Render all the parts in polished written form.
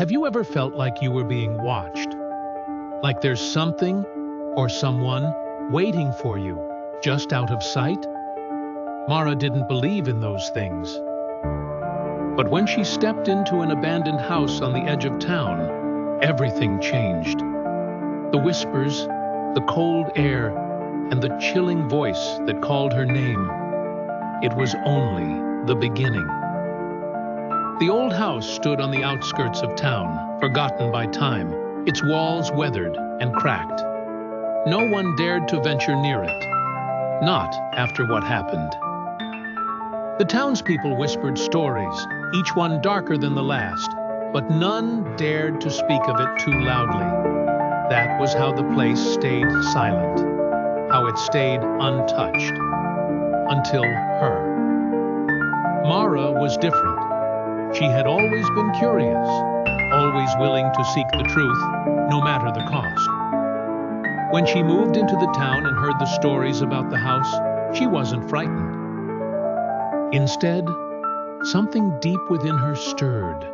Have you ever felt like you were being watched? Like there's something or someone waiting for you, just out of sight? Mara didn't believe in those things. But when she stepped into an abandoned house on the edge of town, everything changed. The whispers, the cold air, and the chilling voice that called her name. It was only the beginning. The old house stood on the outskirts of town, forgotten by time, its walls weathered and cracked. No one dared to venture near it, not after what happened. The townspeople whispered stories, each one darker than the last, but none dared to speak of it too loudly. That was how the place stayed silent, how it stayed untouched, until her. Mara was different. She had always been curious, always willing to seek the truth, no matter the cost. When she moved into the town and heard the stories about the house, she wasn't frightened. Instead, something deep within her stirred,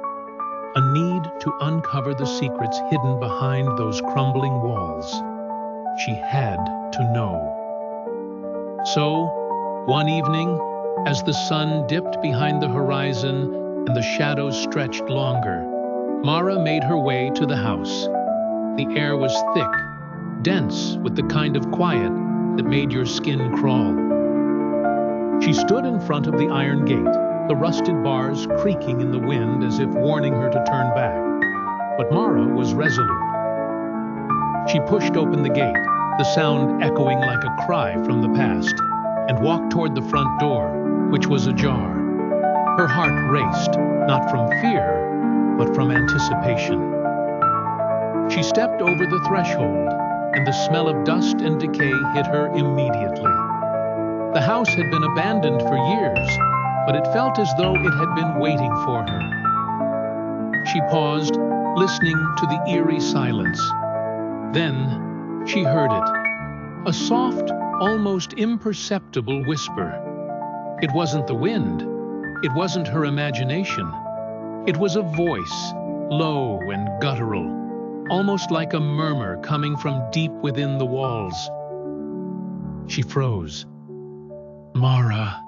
a need to uncover the secrets hidden behind those crumbling walls. She had to know. So, one evening, as the sun dipped behind the horizon and the shadows stretched longer, Mara made her way to the house. The air was thick, dense with the kind of quiet that made your skin crawl. She stood in front of the iron gate, the rusted bars creaking in the wind as if warning her to turn back. But Mara was resolute. She pushed open the gate, the sound echoing like a cry from the past, and walked toward the front door, which was ajar. Her heart raced, not from fear, but from anticipation. She stepped over the threshold, and the smell of dust and decay hit her immediately. The house had been abandoned for years, but it felt as though it had been waiting for her. She paused, listening to the eerie silence. Then she heard it, a soft, almost imperceptible whisper. It wasn't the wind. It wasn't her imagination. It was a voice, low and guttural, almost like a murmur coming from deep within the walls. She froze. Mara.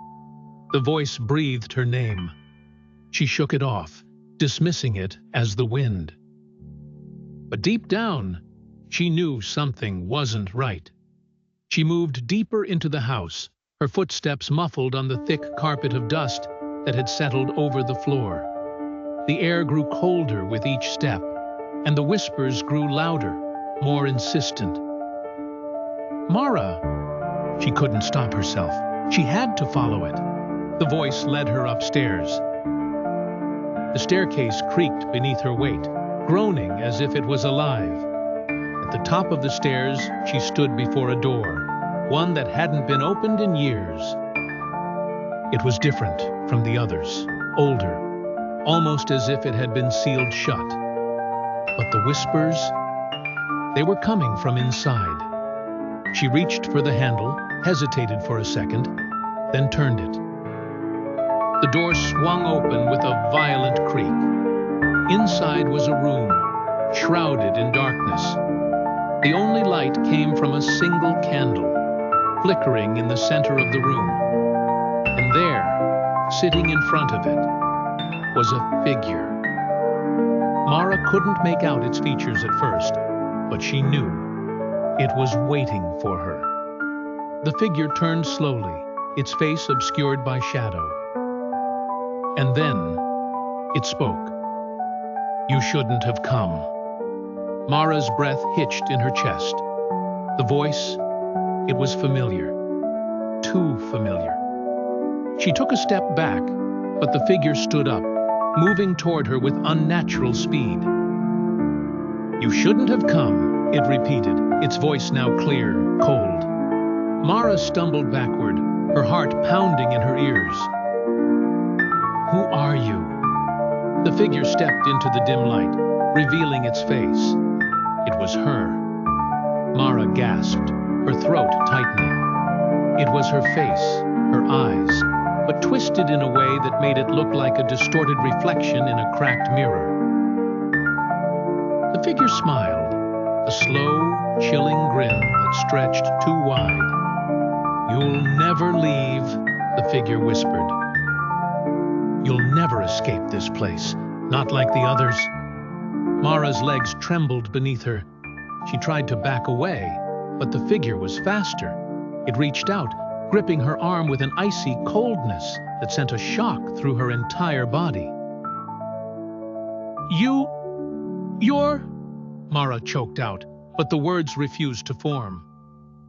The voice breathed her name. She shook it off, dismissing it as the wind. But deep down, she knew something wasn't right. She moved deeper into the house, her footsteps muffled on the thick carpet of dust that had settled over the floor. The air grew colder with each step, and the whispers grew louder, more insistent. Mara! She couldn't stop herself. She had to follow it. The voice led her upstairs. The staircase creaked beneath her weight, groaning as if it was alive. At the top of the stairs, she stood before a door, one that hadn't been opened in years. It was different from the others, older, almost as if it had been sealed shut. But the whispers, they were coming from inside. She reached for the handle, hesitated for a second, then turned it. The door swung open with a violent creak. Inside was a room, shrouded in darkness. The only light came from a single candle, flickering in the center of the room. And there, sitting in front of it, was a figure. Mara couldn't make out its features at first, but she knew it was waiting for her. The figure turned slowly, its face obscured by shadow. And then it spoke. You shouldn't have come. Mara's breath hitched in her chest. The voice, it was familiar. Too familiar. She took a step back, but the figure stood up, moving toward her with unnatural speed. You shouldn't have come, it repeated, its voice now clear, cold. Mara stumbled backward, her heart pounding in her ears. Who are you? The figure stepped into the dim light, revealing its face. It was her. Mara gasped, her throat tightening. It was her face, her eyes, but twisted in a way that made it look like a distorted reflection in a cracked mirror. figure smiled, a slow, chilling grin that stretched too wide. "You'll never leave," the figure whispered. "You'll never escape this place, not like the others." Mara's legs trembled beneath her. She tried to back away, but the figure was faster. It reached out, gripping her arm with an icy coldness that sent a shock through her entire body. You're... Mara choked out, but the words refused to form.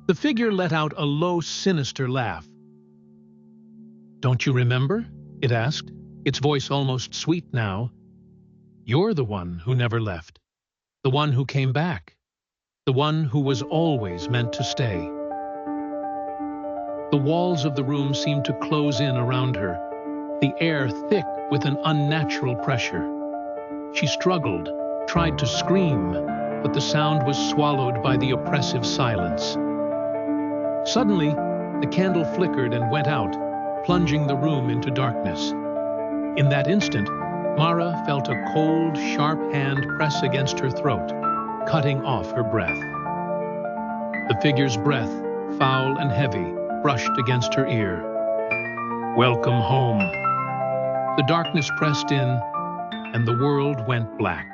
The figure let out a low, sinister laugh. "Don't you remember?" it asked, its voice almost sweet now. "You're the one who never left, the one who came back, the one who was always meant to stay." The walls of the room seemed to close in around her, the air thick with an unnatural pressure. She struggled, tried to scream, but the sound was swallowed by the oppressive silence. Suddenly, the candle flickered and went out, plunging the room into darkness. In that instant, Mara felt a cold, sharp hand press against her throat, cutting off her breath. The figure's breath, foul and heavy, brushed against her ear. "Welcome home." The darkness pressed in, and the world went black.